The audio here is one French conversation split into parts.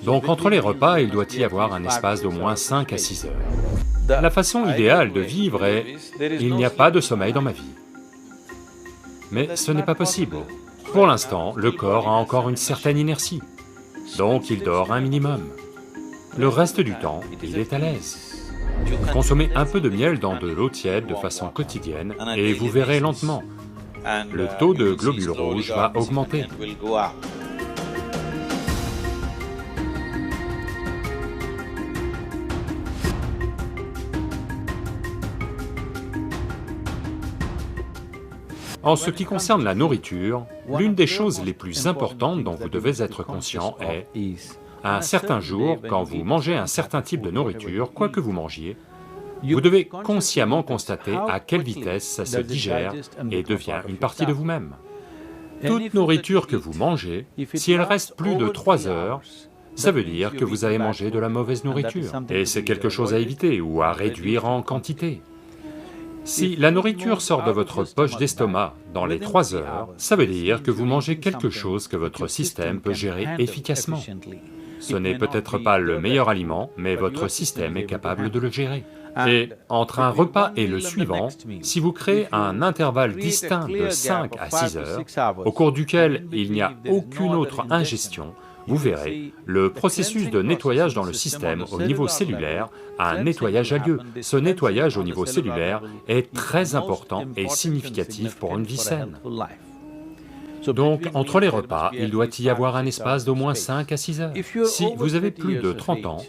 Donc entre les repas, il doit y avoir un espace d'au moins 5 à 6 heures. La façon idéale de vivre est « il n'y a pas de sommeil dans ma vie ». Mais ce n'est pas possible. Pour l'instant, le corps a encore une certaine inertie, donc il dort un minimum. Le reste du temps, il est à l'aise. Consommez un peu de miel dans de l'eau tiède de façon quotidienne et vous verrez lentement, le taux de globules rouges va augmenter. En ce qui concerne la nourriture, l'une des choses les plus importantes dont vous devez être conscient est, à un certain jour, quand vous mangez un certain type de nourriture, quoi que vous mangiez, vous devez consciemment constater à quelle vitesse ça se digère et devient une partie de vous-même. Toute nourriture que vous mangez, si elle reste plus de 3 heures, ça veut dire que vous avez mangé de la mauvaise nourriture, et c'est quelque chose à éviter ou à réduire en quantité. Si la nourriture sort de votre poche d'estomac dans les 3 heures, ça veut dire que vous mangez quelque chose que votre système peut gérer efficacement. Ce n'est peut-être pas le meilleur aliment, mais votre système est capable de le gérer. Et entre un repas et le suivant, si vous créez un intervalle distinct de 5 à 6 heures, au cours duquel il n'y a aucune autre ingestion, vous verrez, le processus de nettoyage dans le système au niveau cellulaire a un nettoyage a lieu. Ce nettoyage au niveau cellulaire est très important et significatif pour une vie saine. Donc, entre les repas, il doit y avoir un espace d'au moins 5 à 6 heures. Si vous avez plus de 30 ans,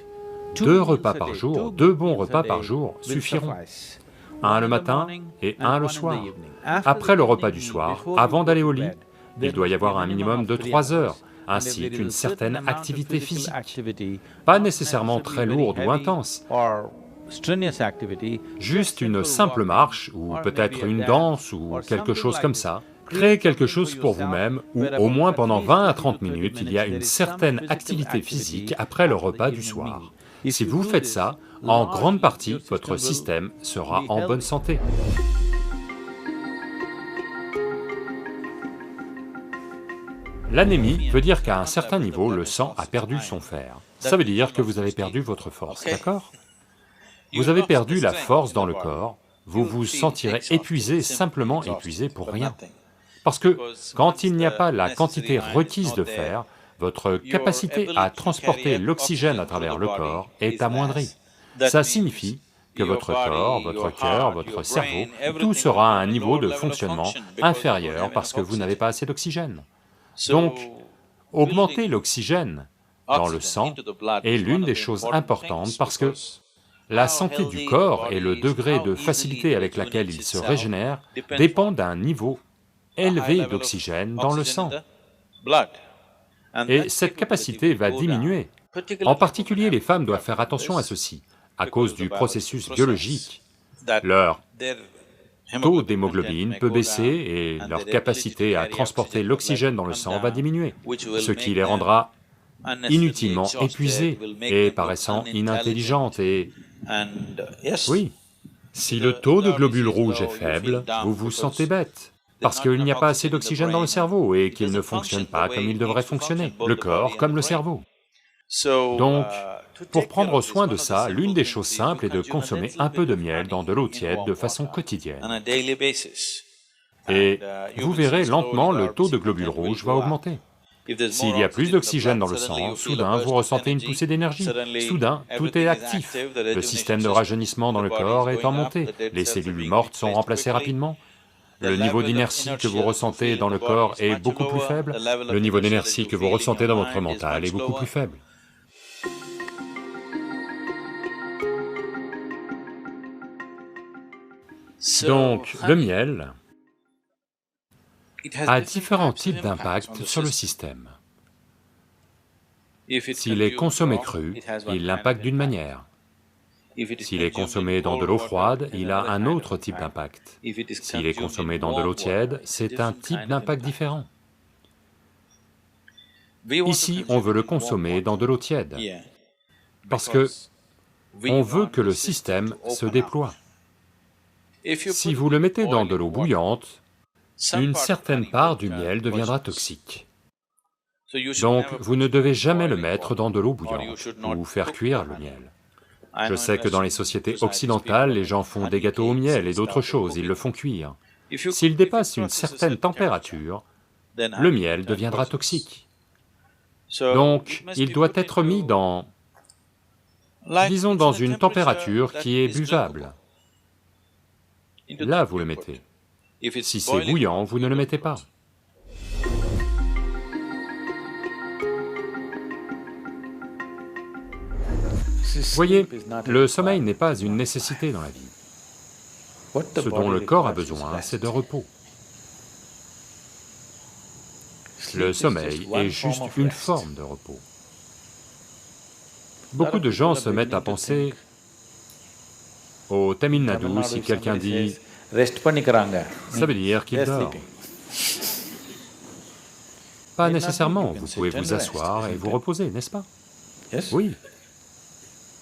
2 repas par jour, 2 bons repas par jour suffiront. Un le matin et un le soir. Après le repas du soir, avant d'aller au lit, il doit y avoir un minimum de 3 heures, ainsi qu'une certaine activité physique. Pas nécessairement très lourde ou intense, juste une simple marche, ou peut-être une danse, ou quelque chose comme ça. Créez quelque chose pour vous-même, où au moins pendant 20 à 30 minutes, il y a une certaine activité physique après le repas du soir. Si vous faites ça, en grande partie, votre système sera en bonne santé. L'anémie veut dire qu'à un certain niveau, le sang a perdu son fer. Ça veut dire que vous avez perdu votre force, d'accord? Vous avez perdu la force dans le corps, vous vous sentirez épuisé, simplement épuisé pour rien. Parce que quand il n'y a pas la quantité requise de fer, votre capacité à transporter l'oxygène à travers le corps est amoindrie. Ça signifie que votre corps, votre cœur, votre cerveau, tout sera à un niveau de fonctionnement inférieur parce que vous n'avez pas assez d'oxygène. Donc, augmenter l'oxygène dans le sang est l'une des choses importantes parce que la santé du corps et le degré de facilité avec laquelle il se régénère dépend d'un niveau élevé d'oxygène dans le sang. Et cette capacité va diminuer. En particulier, les femmes doivent faire attention à ceci, à cause du processus biologique. Leur taux d'hémoglobine peut baisser et leur capacité à transporter l'oxygène dans le sang va diminuer, ce qui les rendra inutilement épuisées et paraissant inintelligentes et... Oui, si le taux de globules rouges est faible, vous vous sentez bête, parce qu'il n'y a pas assez d'oxygène dans le cerveau et qu'il ne fonctionne pas comme il devrait fonctionner, le corps comme le cerveau. Donc, pour prendre soin de ça, l'une des choses simples est de consommer un peu de miel dans de l'eau tiède de façon quotidienne. Et vous verrez lentement le taux de globules rouges va augmenter. S'il y a plus d'oxygène dans le sang, soudain vous ressentez une poussée d'énergie, soudain tout est actif, le système de rajeunissement dans le corps est en montée, les cellules mortes sont remplacées rapidement, le niveau d'inertie que vous ressentez dans le corps est beaucoup plus faible, le niveau d'énergie que vous ressentez dans votre mental est beaucoup plus faible. Donc, le miel a différents types d'impact sur le système. S'il est consommé cru, il l'impacte d'une manière. S'il est consommé dans de l'eau froide, il a un autre type d'impact. S'il est consommé dans de l'eau tiède, c'est un type d'impact différent. Ici, on veut le consommer dans de l'eau tiède, parce que on veut que le système se déploie. Si vous le mettez dans de l'eau bouillante, une certaine part du miel deviendra toxique. Donc, vous ne devez jamais le mettre dans de l'eau bouillante ou faire cuire le miel. Je sais que dans les sociétés occidentales, les gens font des gâteaux au miel et d'autres choses, ils le font cuire. S'il dépasse une certaine température, le miel deviendra toxique. Donc, il doit être mis dans, disons, dans une température qui est buvable. Là, vous le mettez. Si c'est bouillant, vous ne le mettez pas. Voyez, le sommeil n'est pas une nécessité dans la vie. Ce dont le corps a besoin, c'est de repos. Le sommeil est juste une forme de repos. Beaucoup de gens se mettent à penser, au Tamil Nadu, si quelqu'un dit « ça veut dire qu'il dort ». Pas nécessairement, vous pouvez vous asseoir et vous reposer, n'est-ce pas? Oui.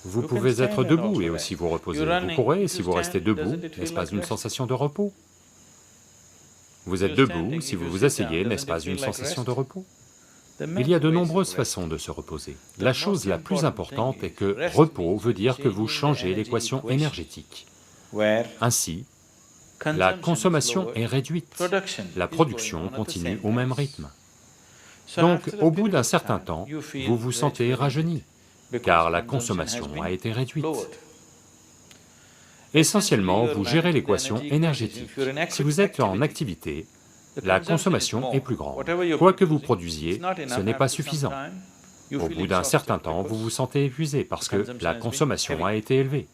Vous pouvez être debout et aussi vous reposer. Vous courez, si vous restez debout, n'est-ce pas une sensation de repos? Vous êtes debout, si vous vous asseyez, n'est-ce pas une sensation de repos? Il y a de nombreuses façons de se reposer. La chose la plus importante est que repos veut dire que vous changez l'équation énergétique. Ainsi, la consommation est réduite, la production continue au même rythme. Donc, au bout d'un certain temps, vous vous sentez rajeuni, car la consommation a été réduite. Essentiellement, vous gérez l'équation énergétique. Si vous êtes en activité, la consommation est plus grande. Quoi que vous produisiez, ce n'est pas suffisant. Au bout d'un certain temps, vous vous sentez épuisé parce que la consommation a été élevée.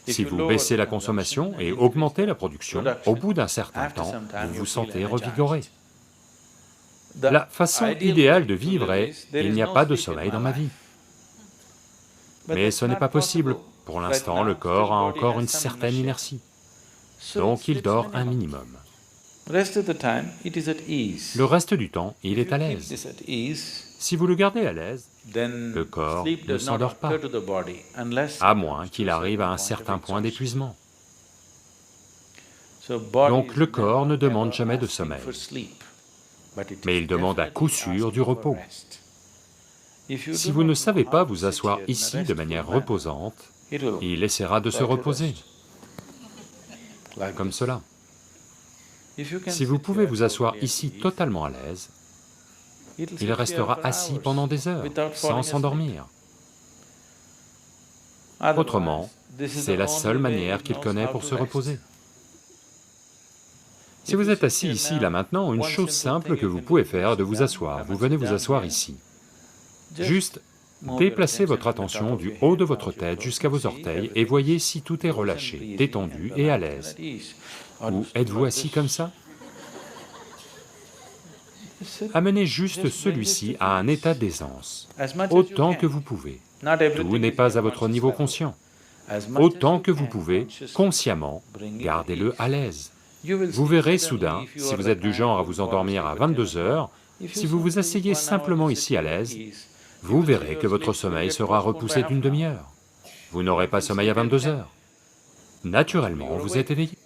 Si vous baissez la consommation et augmentez la production, au bout d'un certain temps, vous vous sentez revigoré. La façon idéale de vivre est « il n'y a pas de sommeil dans ma vie ». Mais ce n'est pas possible. Pour l'instant, le corps a encore une certaine inertie, donc il dort un minimum. Le reste du temps, il est à l'aise. Si vous le gardez à l'aise, le corps ne s'endort pas, à moins qu'il arrive à un certain point d'épuisement. Donc le corps ne demande jamais de sommeil, mais il demande à coup sûr du repos. Si vous ne savez pas vous asseoir ici de manière reposante, il essaiera de se reposer, comme cela. Si vous pouvez vous asseoir ici totalement à l'aise, il restera assis pendant des heures, sans s'endormir. Autrement, c'est la seule manière qu'il connaît pour se reposer. Si vous êtes assis ici, là maintenant, une chose simple que vous pouvez faire est de vous asseoir. Vous venez vous asseoir ici. Juste déplacez votre attention du haut de votre tête jusqu'à vos orteils et voyez si tout est relâché, détendu et à l'aise. Ou êtes-vous assis comme ça? Amenez juste celui-ci à un état d'aisance, autant que vous pouvez. Tout n'est pas à votre niveau conscient. Autant que vous pouvez, consciemment, gardez-le à l'aise. Vous verrez soudain, si vous êtes du genre à vous endormir à 22 heures, si vous vous asseyez simplement ici à l'aise, vous verrez que votre sommeil sera repoussé d'une demi-heure. Vous n'aurez pas sommeil à 22 heures. Naturellement, vous êtes éveillé.